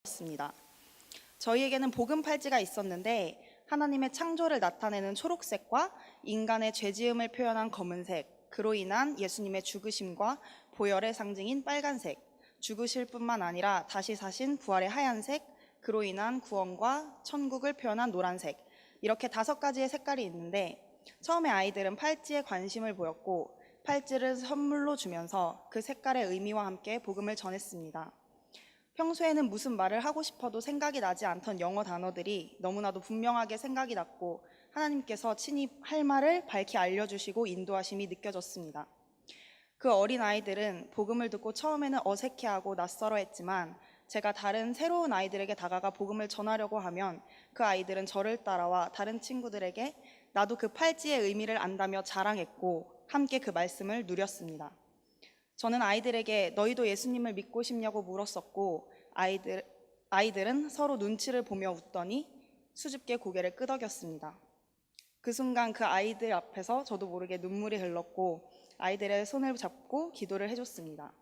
습니다. 저희에게는 복음 팔찌가 있었는데 하나님의 창조를 나타내는 초록색과 인간의 죄지음을 표현한 검은색, 그로 인한 예수님의 죽으심과 보혈의 상징인 빨간색, 죽으실 뿐만 아니라 다시 사신 부활의 하얀색, 그로 인한 구원과 천국을 표현한 노란색, 이렇게 5가지의 색깔이 있는데 처음에 아이들은 팔찌에 관심을 보였고 팔찌를 선물로 주면서 그 색깔의 의미와 함께 복음을 전했습니다. 평소에는 무슨 말을 하고 싶어도 생각이 나지 않던 영어 단어들이 너무나도 분명하게 생각이 났고 하나님께서 친히 할 말을 밝히 알려주시고 인도하심이 느껴졌습니다. 그 어린 아이들은 복음을 듣고 처음에는 어색해하고 낯설어했지만 제가 다른 새로운 아이들에게 다가가 복음을 전하려고 하면 그 아이들은 저를 따라와 다른 친구들에게 나도 그 팔찌의 의미를 안다며 자랑했고 함께 그 말씀을 누렸습니다. 저는 아이들에게 너희도 예수님을 믿고 싶냐고 물었었고 아이들은 서로 눈치를 보며 웃더니 수줍게 고개를 끄덕였습니다. 그 순간 그 아이들 앞에서 저도 모르게 눈물이 흘렀고 아이들의 손을 잡고 기도를 해줬습니다.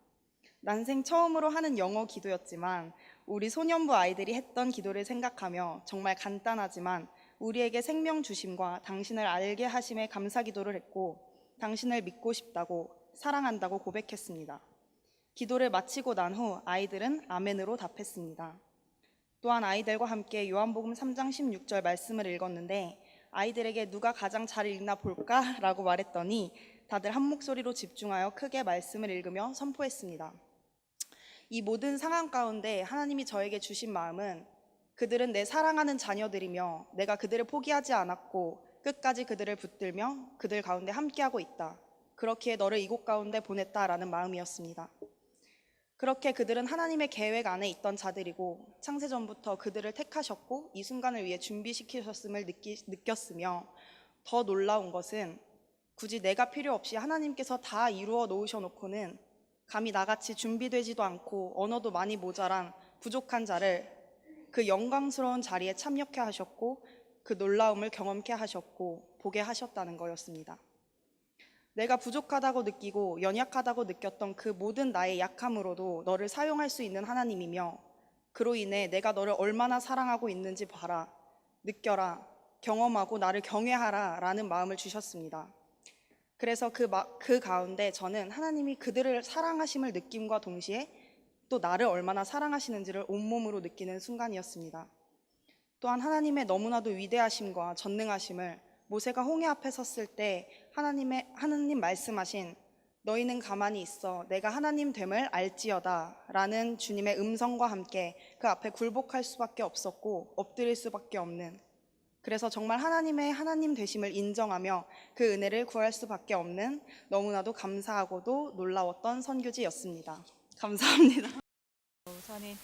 난생 처음으로 하는 영어 기도였지만 우리 소년부 아이들이 했던 기도를 생각하며 정말 간단하지만 우리에게 생명 주심과 당신을 알게 하심에 감사 기도를 했고 당신을 믿고 싶다고 사랑한다고 고백했습니다. 기도를 마치고 난 후 아이들은 아멘으로 답했습니다. 또한 아이들과 함께 요한복음 3장 16절 말씀을 읽었는데 아이들에게 누가 가장 잘 읽나 볼까? 라고 말했더니 다들 한 목소리로 집중하여 크게 말씀을 읽으며 선포했습니다. 이 모든 상황 가운데 하나님이 저에게 주신 마음은 그들은 내 사랑하는 자녀들이며 내가 그들을 포기하지 않았고 끝까지 그들을 붙들며 그들 가운데 함께하고 있다. 그렇기에 너를 이곳 가운데 보냈다라는 마음이었습니다. 그렇게 그들은 하나님의 계획 안에 있던 자들이고 창세전부터 그들을 택하셨고 이 순간을 위해 준비시키셨음을 느꼈으며 더 놀라운 것은 굳이 내가 필요 없이 하나님께서 다 이루어 놓으셔놓고는 감히 나같이 준비되지도 않고 언어도 많이 모자란 부족한 자를 그 영광스러운 자리에 참여케 하셨고 그 놀라움을 경험케 하셨고 보게 하셨다는 거였습니다. 내가 부족하다고 느끼고 연약하다고 느꼈던 그 모든 나의 약함으로도 너를 사용할 수 있는 하나님이며 그로 인해 내가 너를 얼마나 사랑하고 있는지 봐라, 느껴라, 경험하고 나를 경외하라 라는 마음을 주셨습니다. 그래서 그 가운데 저는 하나님이 그들을 사랑하심을 느낌과 동시에 또 나를 얼마나 사랑하시는지를 온몸으로 느끼는 순간이었습니다. 또한 하나님의 너무나도 위대하심과 전능하심을 모세가 홍해 앞에 섰을 때 하나님 말씀하신 너희는 가만히 있어 내가 하나님 됨을 알지어다 라는 주님의 음성과 함께 그 앞에 굴복할 수밖에 없었고 엎드릴 수밖에 없는, 그래서 정말 하나님의 하나님 되심을 인정하며 그 은혜를 구할 수밖에 없는 너무나도 감사하고도 놀라웠던 선교지였습니다. 감사합니다. 저는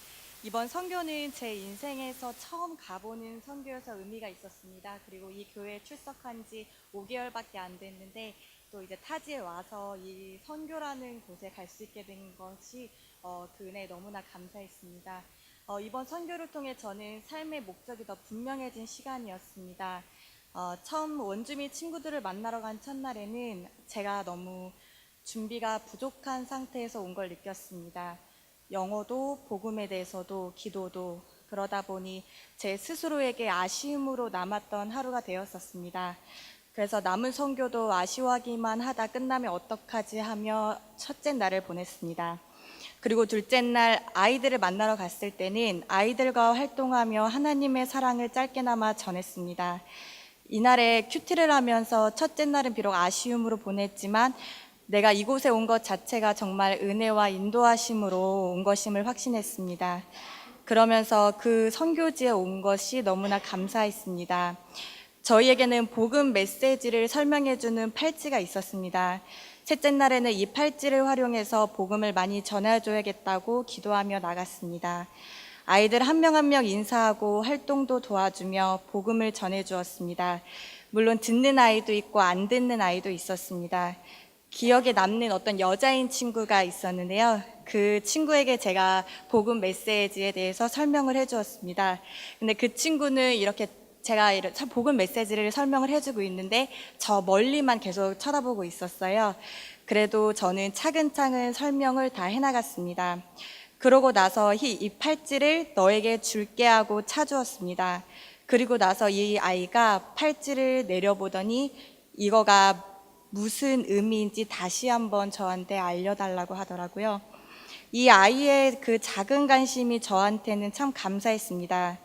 이번 선교는 제 인생에서 처음 가보는 선교여서 의미가 있었습니다. 그리고 이 교회에 출석한 지 5개월밖에 안 됐는데 또 이제 타지에 와서 이 선교라는 곳에 갈 수 있게 된 것이 그 은혜에 너무나 감사했습니다. 이번 선교를 통해 저는 삶의 목적이 더 분명해진 시간이었습니다. 처음 원주민 친구들을 만나러 간 첫날에는 제가 너무 준비가 부족한 상태에서 온 걸 느꼈습니다. 영어도 복음에 대해서도 기도도 그러다 보니 제 스스로에게 아쉬움으로 남았던 하루가 되었었습니다. 그래서 남은 선교도 아쉬워하기만 하다 끝나면 어떡하지 하며 첫째 날을 보냈습니다. 그리고 둘째 날 아이들을 만나러 갔을 때는 아이들과 활동하며 하나님의 사랑을 짧게나마 전했습니다. 이날에 큐티를 하면서 첫째 날은 비록 아쉬움으로 보냈지만 내가 이곳에 온 것 자체가 정말 은혜와 인도하심으로 온 것임을 확신했습니다. 그러면서 그 선교지에 온 것이 너무나 감사했습니다. 저희에게는 복음 메시지를 설명해주는 팔찌가 있었습니다. 셋째 날에는 이 팔찌를 활용해서 복음을 많이 전해줘야겠다고 기도하며 나갔습니다. 아이들 한 명 한 명 인사하고 활동도 도와주며 복음을 전해주었습니다. 물론 듣는 아이도 있고 안 듣는 아이도 있었습니다. 기억에 남는 어떤 여자인 친구가 있었는데요. 그 친구에게 제가 복음 메시지에 대해서 설명을 해주었습니다. 근데 그 친구는 이렇게 제가 복음 메시지를 설명을 해주고 있는데 저 멀리만 계속 쳐다보고 있었어요. 그래도 저는 차근차근 설명을 다 해나갔습니다. 그러고 나서 이 팔찌를 너에게 줄게 하고 차주었습니다. 그리고 나서 이 아이가 팔찌를 내려보더니 이거가 무슨 의미인지 다시 한번 저한테 알려달라고 하더라고요. 이 아이의 그 작은 관심이 저한테는 참 감사했습니다.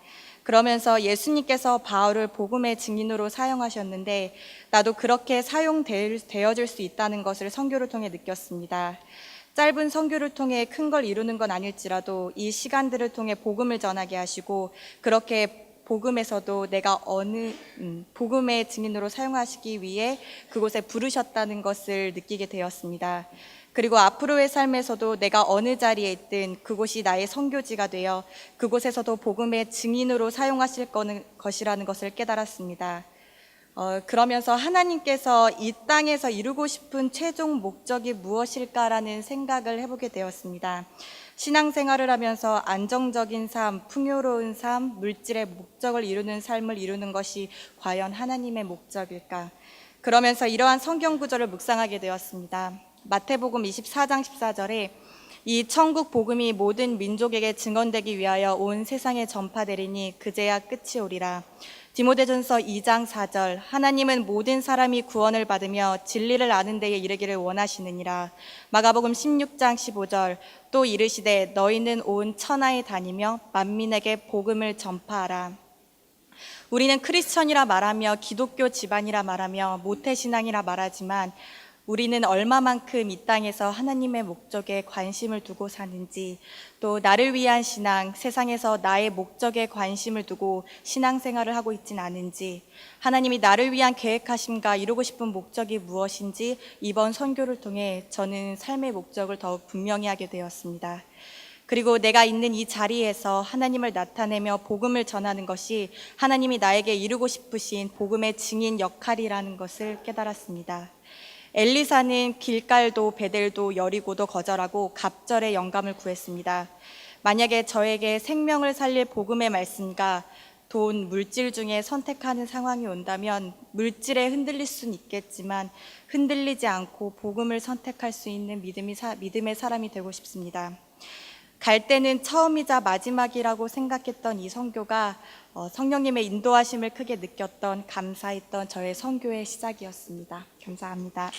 그러면서 예수님께서 바울을 복음의 증인으로 사용하셨는데 나도 그렇게 사용되어질 수 있다는 것을 선교를 통해 느꼈습니다. 짧은 선교를 통해 큰 걸 이루는 건 아닐지라도 이 시간들을 통해 복음을 전하게 하시고 그렇게 복음에서도 내가 복음의 증인으로 사용하시기 위해 그곳에 부르셨다는 것을 느끼게 되었습니다. 그리고 앞으로의 삶에서도 내가 어느 자리에 있든 그곳이 나의 선교지가 되어 그곳에서도 복음의 증인으로 사용하실 것이라는 것을 깨달았습니다. 그러면서 하나님께서 이 땅에서 이루고 싶은 최종 목적이 무엇일까라는 생각을 해보게 되었습니다. 신앙생활을 하면서 안정적인 삶, 풍요로운 삶, 물질의 목적을 이루는 삶을 이루는 것이 과연 하나님의 목적일까? 그러면서 이러한 성경 구절을 묵상하게 되었습니다. 마태복음 24장 14절에 이 천국 복음이 모든 민족에게 증언되기 위하여 온 세상에 전파되리니 그제야 끝이 오리라. 디모데전서 2장 4절 하나님은 모든 사람이 구원을 받으며 진리를 아는 데에 이르기를 원하시느니라. 마가복음 16장 15절 또 이르시되 너희는 온 천하에 다니며 만민에게 복음을 전파하라. 우리는 크리스천이라 말하며 기독교 집안이라 말하며 모태신앙이라 말하지만 우리는 얼마만큼 이 땅에서 하나님의 목적에 관심을 두고 사는지, 또 나를 위한 신앙, 세상에서 나의 목적에 관심을 두고 신앙생활을 하고 있진 않은지, 하나님이 나를 위한 계획하심과 이루고 싶은 목적이 무엇인지 이번 선교를 통해 저는 삶의 목적을 더욱 분명히 하게 되었습니다. 그리고 내가 있는 이 자리에서 하나님을 나타내며 복음을 전하는 것이 하나님이 나에게 이루고 싶으신 복음의 증인 역할이라는 것을 깨달았습니다. 엘리사는 길갈도 베델도 여리고도 거절하고 갑절의 영감을 구했습니다. 만약에 저에게 생명을 살릴 복음의 말씀과 돈, 물질 중에 선택하는 상황이 온다면 물질에 흔들릴 수는 있겠지만 흔들리지 않고 복음을 선택할 수 있는 믿음의 사람이 되고 싶습니다. 갈 때는 처음이자 마지막이라고 생각했던 이 선교가 성령님의 인도하심을 크게 느꼈던 감사했던 저의 선교의 시작이었습니다. 감사합니다.